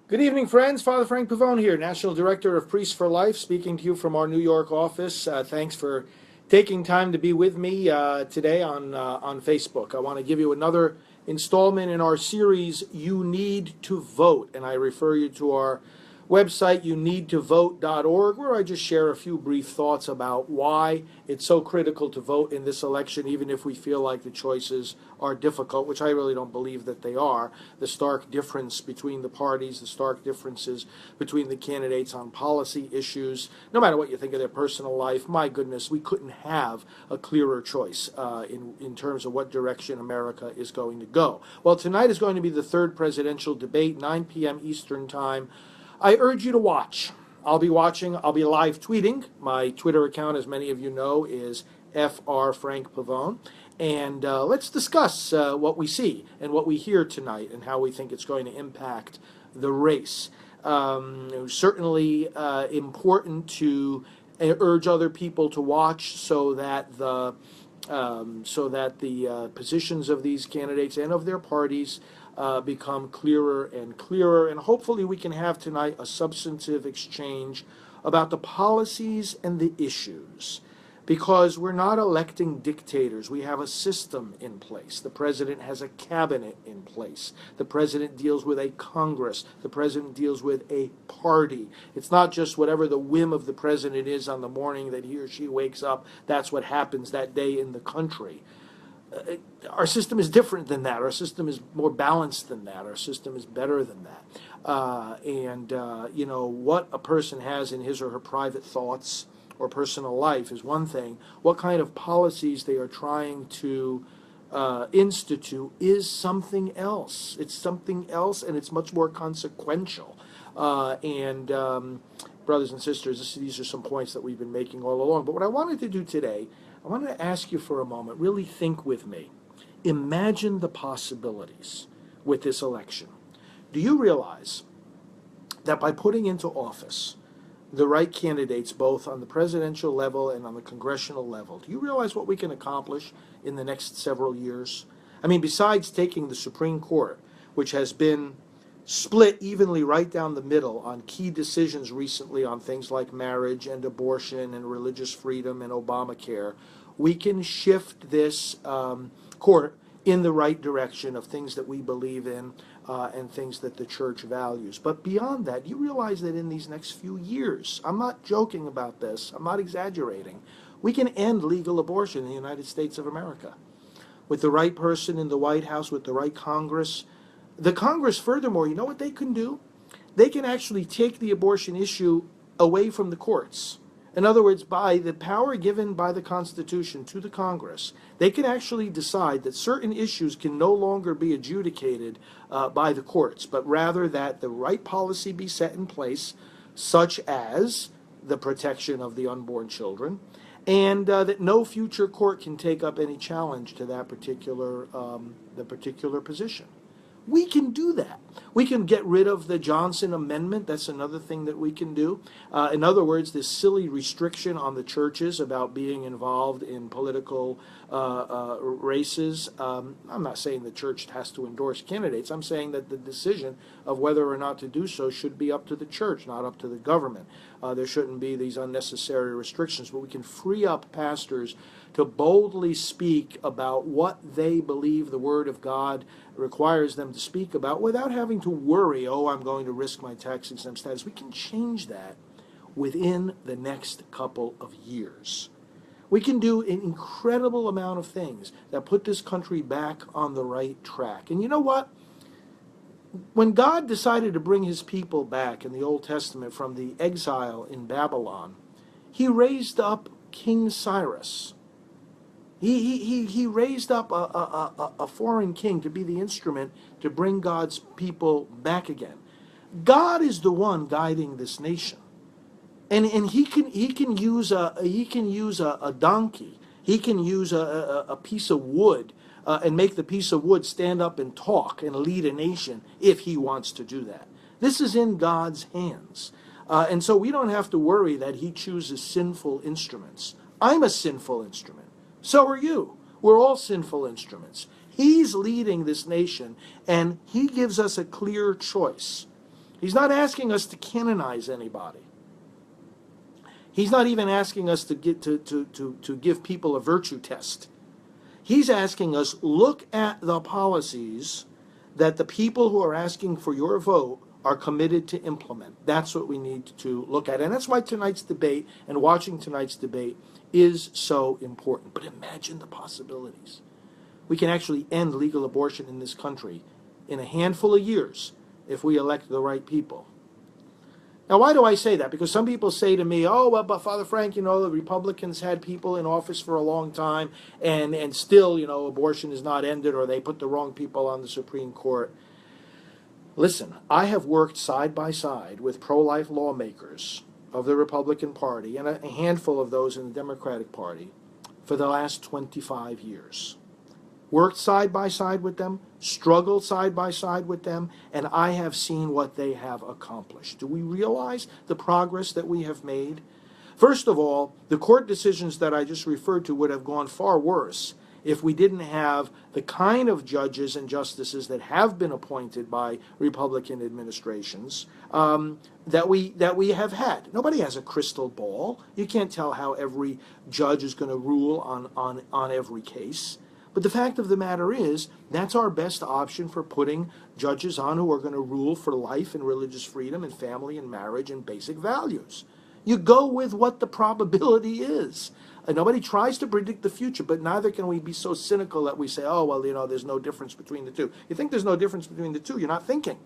Good evening, friends. Father Frank Pavone here, National Director of Priests for Life, speaking to you from our New York office. Thanks for taking time to be with me today on Facebook. I want to give you another installment in our series, You Need to Vote, and I refer you to our website, youneedtovote.org, where I just share a few brief thoughts about why it's so critical to vote in this election, even if we feel like the choices are difficult, which I really don't believe that they are. The stark difference between the parties, the stark differences between the candidates on policy issues, no matter what you think of their personal life, my goodness, we couldn't have a clearer choice in terms of what direction America is going to go. Well, tonight is going to be the third presidential debate, 9 p.m. Eastern Time. I urge you to watch. I'll be live tweeting. My Twitter account, as many of you know, is FR Frank Pavone. And let's discuss what we see and what we hear tonight and how we think it's going to impact the race. Certainly important to urge other people to watch so that the positions of these candidates and of their parties become clearer and clearer. And hopefully we can have tonight a substantive exchange about the policies and the issues. Because we're not electing dictators. We have a system in place. The president has a cabinet in place. The president deals with a Congress. The president deals with a party. It's not just whatever the whim of the president is on the morning that he or she wakes up. That's what happens that day in the country. Our system is different than that. Our system is more balanced than that. Our system is better than that. What a person has in his or her private thoughts or personal life is one thing. What kind of policies they are trying to institute is something else. It's something else, and it's much more consequential. Brothers and sisters, these are some points that we've been making all along. But what I wanted to do today, I wanted to ask you for a moment, really think with me. Imagine the possibilities with this election. Do you realize that by putting into office the right candidates, both on the presidential level and on the congressional level, do you realize what we can accomplish in the next several years? I mean, besides taking the Supreme Court, which has been split evenly right down the middle on key decisions recently on things like marriage and abortion and religious freedom and Obamacare, we can shift this court in the right direction of things that we believe in and things that the church values. But beyond that, you realize that in these next few years, I'm not joking about this, I'm not exaggerating, we can end legal abortion in the United States of America. With the right person in the White House, with the right Congress. The Congress, furthermore, you know what they can do? They can actually take the abortion issue away from the courts. In other words, by the power given by the Constitution to the Congress, they can actually decide that certain issues can no longer be adjudicated by the courts, but rather that the right policy be set in place, such as the protection of the unborn children, and that no future court can take up any challenge to that particular position. We can do that. We can get rid of the Johnson Amendment. That's another thing that we can do. In other words, this silly restriction on the churches about being involved in political races. I'm not saying the church has to endorse candidates. I'm saying that the decision of whether or not to do so should be up to the church, not up to the government. There shouldn't be these unnecessary restrictions, but we can free up pastors to boldly speak about what they believe the Word of God requires them to speak about without having to worry, I'm going to risk my tax-exempt status. We can change that within the next couple of years. We can do an incredible amount of things that put this country back on the right track. And you know what? When God decided to bring his people back in the Old Testament from the exile in Babylon, he raised up King Cyrus. He raised up a foreign king to be the instrument to bring God's people back again. God is the one guiding this nation, and he can use a donkey. He can use a piece of wood and make the piece of wood stand up and talk and lead a nation if he wants to do that. This is in God's hands, and so we don't have to worry that he chooses sinful instruments. I'm a sinful instrument. So are you. We're all sinful instruments. He's leading this nation, and he gives us a clear choice. He's not asking us to canonize anybody. He's not even asking us to give people a virtue test. He's asking us, look at the policies that the people who are asking for your vote are committed to implement. That's what we need to look at. And that's why tonight's debate and watching tonight's debate is so important. But imagine the possibilities. We can actually end legal abortion in this country in a handful of years if we elect the right people. Now, why do I say that? Because some people say to me, oh, well, but Father Frank, the Republicans had people in office for a long time, and still, abortion is not ended, or they put the wrong people on the Supreme Court. Listen, I have worked side by side with pro-life lawmakers of the Republican Party and a handful of those in the Democratic Party for the last 25 years. Worked side by side with them, struggled side by side with them, and I have seen what they have accomplished. Do we realize the progress that we have made? First of all, the court decisions that I just referred to would have gone far worse if we didn't have the kind of judges and justices that have been appointed by Republican administrations that we have had. Nobody has a crystal ball. You can't tell how every judge is going to rule on every case. But the fact of the matter is, that's our best option for putting judges on who are going to rule for life and religious freedom and family and marriage and basic values. You go with what the probability is. Nobody tries to predict the future, but neither can we be so cynical that we say, oh, well, there's no difference between the two. You think there's no difference between the two, you're not thinking.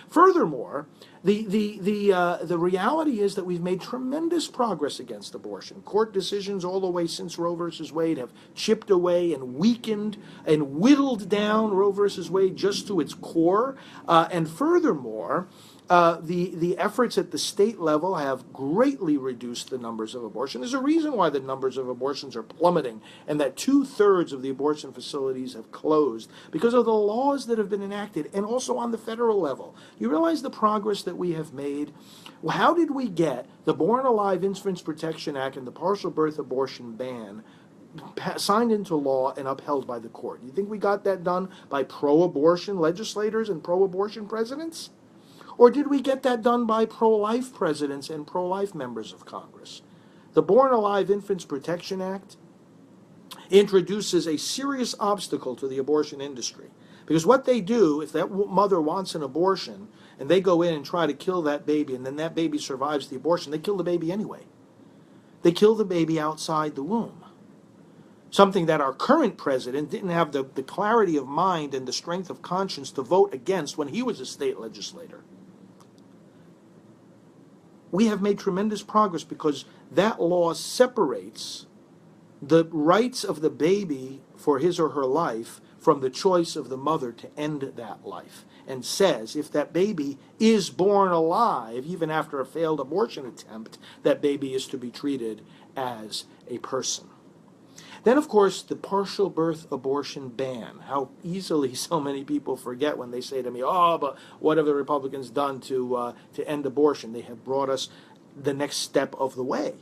Furthermore, the reality is that we've made tremendous progress against abortion. Court decisions all the way since Roe versus Wade have chipped away and weakened and whittled down Roe versus Wade just to its core. And furthermore, the efforts at the state level have greatly reduced the numbers of abortion. There's a reason why the numbers of abortions are plummeting and that 2/3 of the abortion facilities have closed because of the laws that have been enacted, and also on the federal level. You realize the progress that we have made? Well, how did we get the Born Alive Infants Protection Act and the partial birth abortion ban signed into law and upheld by the court? You think we got that done by pro-abortion legislators and pro-abortion presidents? Or did we get that done by pro-life presidents and pro-life members of Congress? The Born Alive Infants Protection Act introduces a serious obstacle to the abortion industry. Because what they do, if that mother wants an abortion, and they go in and try to kill that baby, and then that baby survives the abortion, they kill the baby anyway. They kill the baby outside the womb. Something that our current president didn't have the clarity of mind and the strength of conscience to vote against when he was a state legislator. We have made tremendous progress because that law separates the rights of the baby for his or her life from the choice of the mother to end that life, and says if that baby is born alive, even after a failed abortion attempt, that baby is to be treated as a person. Then, of course, the partial birth abortion ban. How easily so many people forget when they say to me, oh, but what have the Republicans done to end abortion? They have brought us the next step of the way,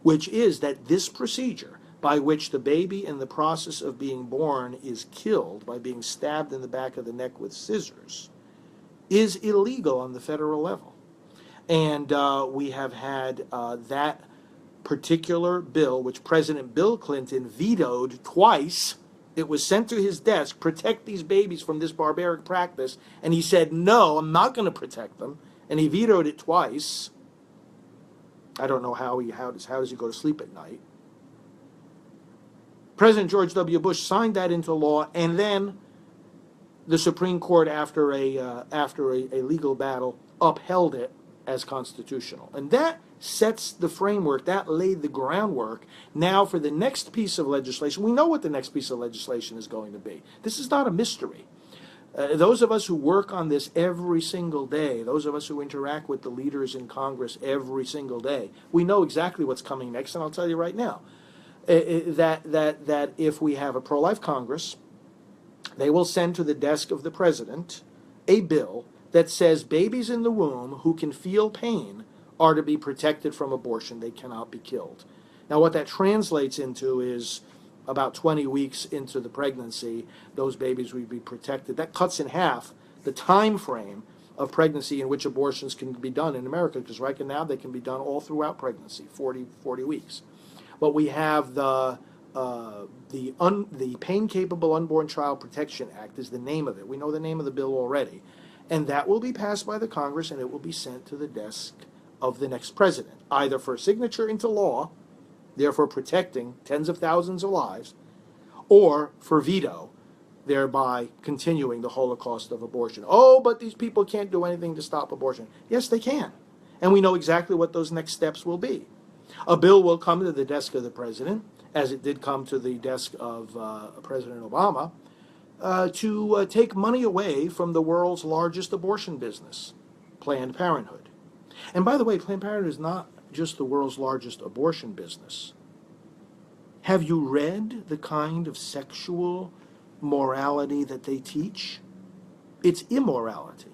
which is that this procedure by which the baby in the process of being born is killed by being stabbed in the back of the neck with scissors is illegal on the federal level. And we have had that particular bill, which President Bill Clinton vetoed twice. It was sent to his desk, protect these babies from this barbaric practice, and he said, no, I'm not going to protect them, and he vetoed it twice. I don't know how does he go to sleep at night. President George W. Bush signed that into law, and then the Supreme Court, after a legal battle, upheld it as constitutional. And that sets the framework, that laid the groundwork now for the next piece of legislation. We know what the next piece of legislation is going to be. This is not a mystery. Those of us who work on this every single day, those of us who interact with the leaders in Congress every single day, we know exactly what's coming next, and I'll tell you right now, that if we have a pro-life Congress, they will send to the desk of the president a bill that says babies in the womb who can feel pain are to be protected from abortion. They cannot be killed. Now, what that translates into is about 20 weeks into the pregnancy, those babies will be protected. That cuts in half the time frame of pregnancy in which abortions can be done in America, because right now they can be done all throughout pregnancy, 40 weeks. But we have the Pain Capable Unborn Child Protection Act is the name of it. We know the name of the bill already. And that will be passed by the Congress, and it will be sent to the desk of the next president, either for signature into law, therefore protecting tens of thousands of lives, or for veto, thereby continuing the Holocaust of abortion. Oh, but these people can't do anything to stop abortion. Yes, they can. And we know exactly what those next steps will be. A bill will come to the desk of the president, as it did come to the desk of President Obama, to take money away from the world's largest abortion business, Planned Parenthood. And by the way, Planned Parenthood is not just the world's largest abortion business. Have you read the kind of sexual morality that they teach? It's immorality.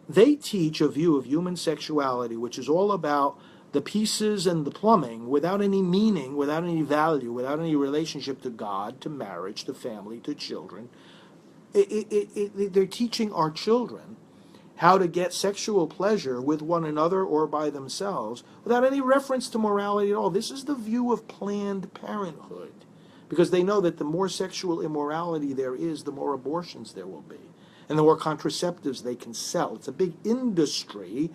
They teach a view of human sexuality which is all about the pieces and the plumbing without any meaning, without any value, without any relationship to God, to marriage, to family, to children. They're teaching our children how to get sexual pleasure with one another or by themselves without any reference to morality at all. This is the view of Planned Parenthood, because they know that the more sexual immorality there is, the more abortions there will be, and the more contraceptives they can sell. It's a big industry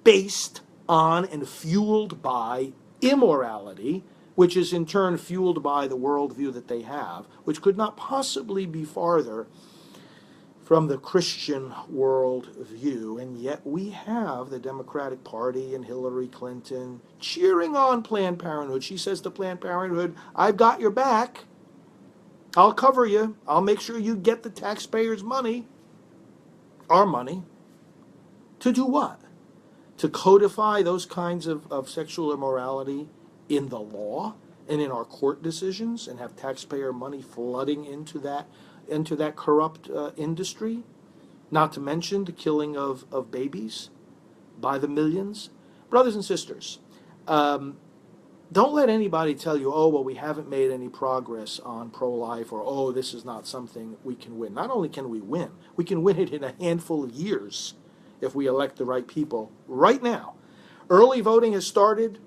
based on and fueled by immorality, which is in turn fueled by the worldview that they have, which could not possibly be farther from the Christian worldview. And yet we have the Democratic Party and Hillary Clinton cheering on Planned Parenthood. She says to Planned Parenthood, I've got your back. I'll cover you. I'll make sure you get the taxpayers' money, our money. To do what? To codify those kinds of sexual immorality in the law and in our court decisions, and have taxpayer money flooding into that corrupt industry, not to mention the killing of babies by the millions. Brothers and sisters, don't let anybody tell you, oh, well, we haven't made any progress on pro-life, or, oh, this is not something we can win. Not only can we can win it in a handful of years if we elect the right people right now. Early voting has started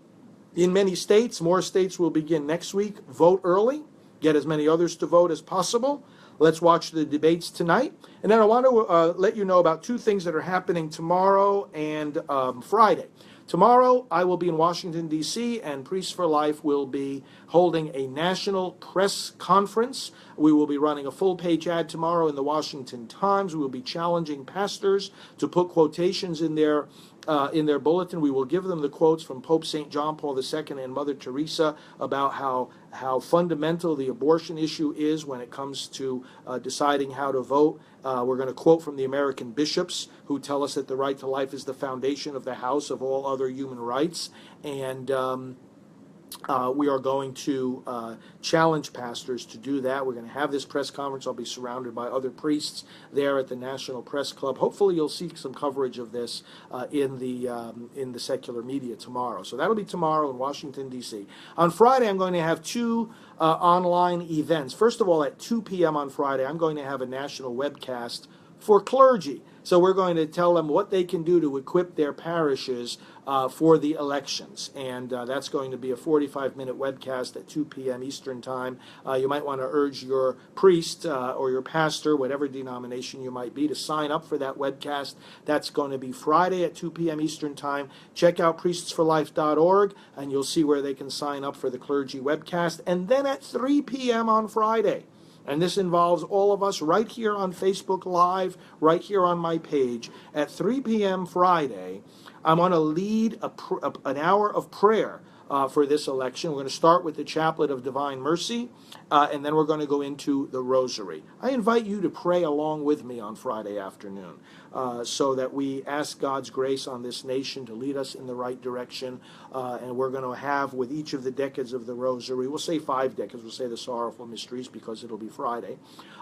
in many states. More states will begin next week. Vote early. Get as many others to vote as possible. Let's watch the debates tonight. And then I want to let you know about two things that are happening tomorrow and Friday. Tomorrow, I will be in Washington, D.C., and Priests for Life will be holding a national press conference. We will be running a full-page ad tomorrow in the Washington Times. We will be challenging pastors to put quotations in their bulletin. We will give them the quotes from Pope St. John Paul II and Mother Teresa about how fundamental the abortion issue is when it comes to deciding how to vote. We're going to quote from the American bishops, who tell us that the right to life is the foundation of the house of all other human rights. And we are going to challenge pastors to do that. We're going to have this press conference. I'll be surrounded by other priests there at the National Press Club. Hopefully you'll see some coverage of this in the secular media tomorrow. So that'll be tomorrow in Washington, D.C. On Friday, I'm going to have two online events. First of all, at 2 p.m. on Friday, I'm going to have a national webcast for clergy. So we're going to tell them what they can do to equip their parishes for the elections. And that's going to be a 45-minute webcast at 2 p.m. Eastern Time. You might want to urge your priest or your pastor, whatever denomination you might be, to sign up for that webcast. That's going to be Friday at 2 p.m. Eastern Time. Check out priestsforlife.org, and you'll see where they can sign up for the clergy webcast. And then at 3 p.m. on Friday, and this involves all of us right here on Facebook Live, right here on my page. At 3 p.m. Friday, I'm going to lead an hour of prayer for this election. We're going to start with the Chaplet of Divine Mercy, and then we're going to go into the Rosary. I invite you to pray along with me on Friday afternoon so that we ask God's grace on this nation to lead us in the right direction. And we're going to have, with each of the decades of the Rosary, we'll say 5 decades, we'll say the Sorrowful Mysteries because it'll be Friday.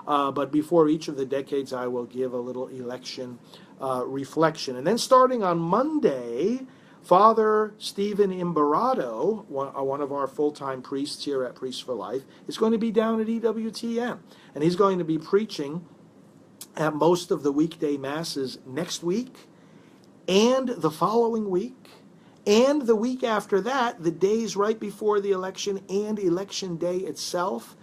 But before each of the decades, I will give a little election reflection. And then starting on Monday, Father Stephen Imbarado, one of our full-time priests here at Priests for Life, is going to be down at EWTN. And he's going to be preaching at most of the weekday masses next week and the following week and the week after that, the days right before the election and election day itself.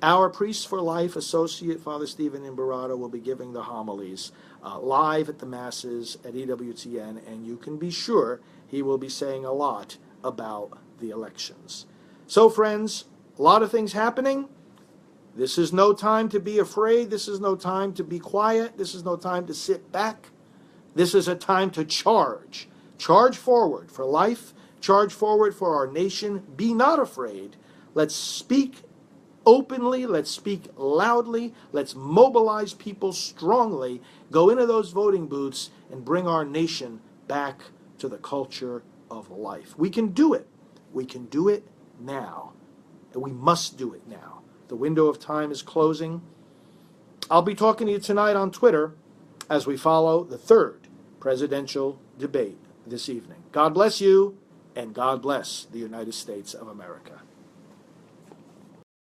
Our Priest for Life associate, Father Stephen Imbarata, will be giving the homilies live at the masses at EWTN, and you can be sure he will be saying a lot about the elections. So, friends, a lot of things happening. This is no time to be afraid. This is no time to be quiet. This is no time to sit back. This is a time to charge. Charge forward for life. Charge forward for our nation. Be not afraid. Let's speak openly. Let's speak loudly. Let's mobilize people strongly. Go into those voting booths and bring our nation back to the culture of life. We can do it. We can do it now. And we must do it now. The window of time is closing. I'll be talking to you tonight on Twitter as we follow the third presidential debate this evening. God bless you, and God bless the United States of America.